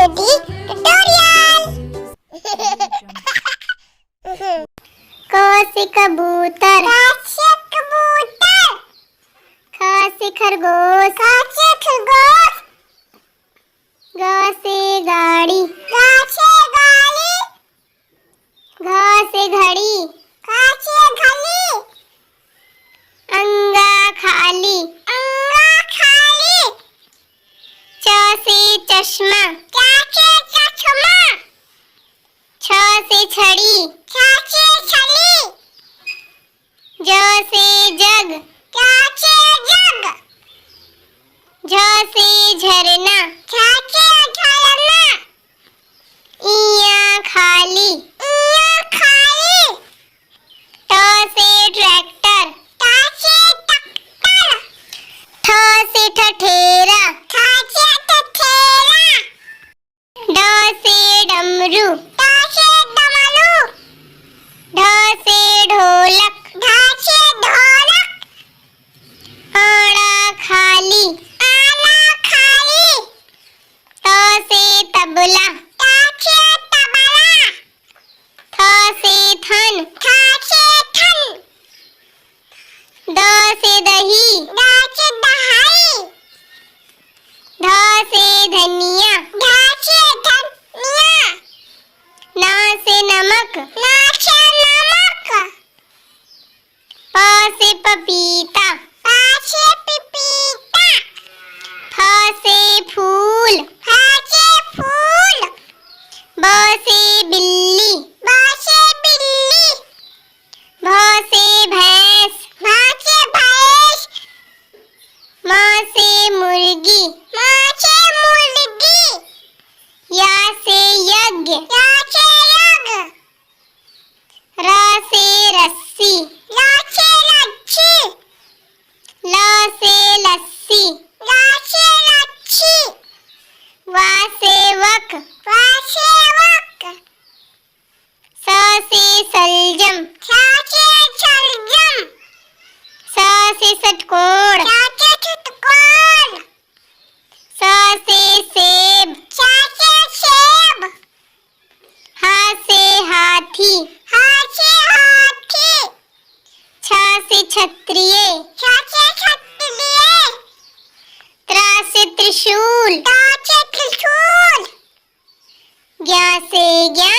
gadi tutorial. क से कबूतर, ख से कबूतर, ख से खरगोश, ख से खरगोश, ग से गाड़ी, ग से गाड़ी, घ से घड़ी, घ से घड़ी, अंगा खाली, अंगा खाली, च से चश्मा, च से चश्मा, छ से छड़ी, छ से छड़ी, ज से जग, ज से जग, झ से झरना, झ से झरना, इया खाली, इया खाली, ट से ट्रैक्टर, ट से ट्रैक्टर, ठ से ठठेरा, ठ से ठठेरा, ड से डमरू, ड से डमरू, ढ से ढोलक, ढ से ढोलक, आड़ा खाली, आड़ा खाली, त से तबला, त से तबला, थ से थन, थ से थन, द से दही, द से दहाई, ध से धनिया, ध से धनिया, न से नमक, न से नमक, प से पपीता, प से पपीता, फ से फूल, फ से फूल, ब से बिल्ली, ब से बिल्ली, भ से भैंस, भ से भैंस, म से मुर्गी, म से मुर्गी, या से यज्ञ, या से यज्ञ, र से रस्सी, र से रस्सी, ल से लस्सी, ल से लस्सी, व से वक, व से वक, स से सलजम, स से सलजम, स से षटकोण, स से षटकोण, स से सेब, स से सेब, ह से हाथी, ह से हाथी, छ से क्षत्रिय, छ से क्षत्रिय, त्र से त्रिशूल, त से त्रिशूल, ज्ञ से ज्ञ,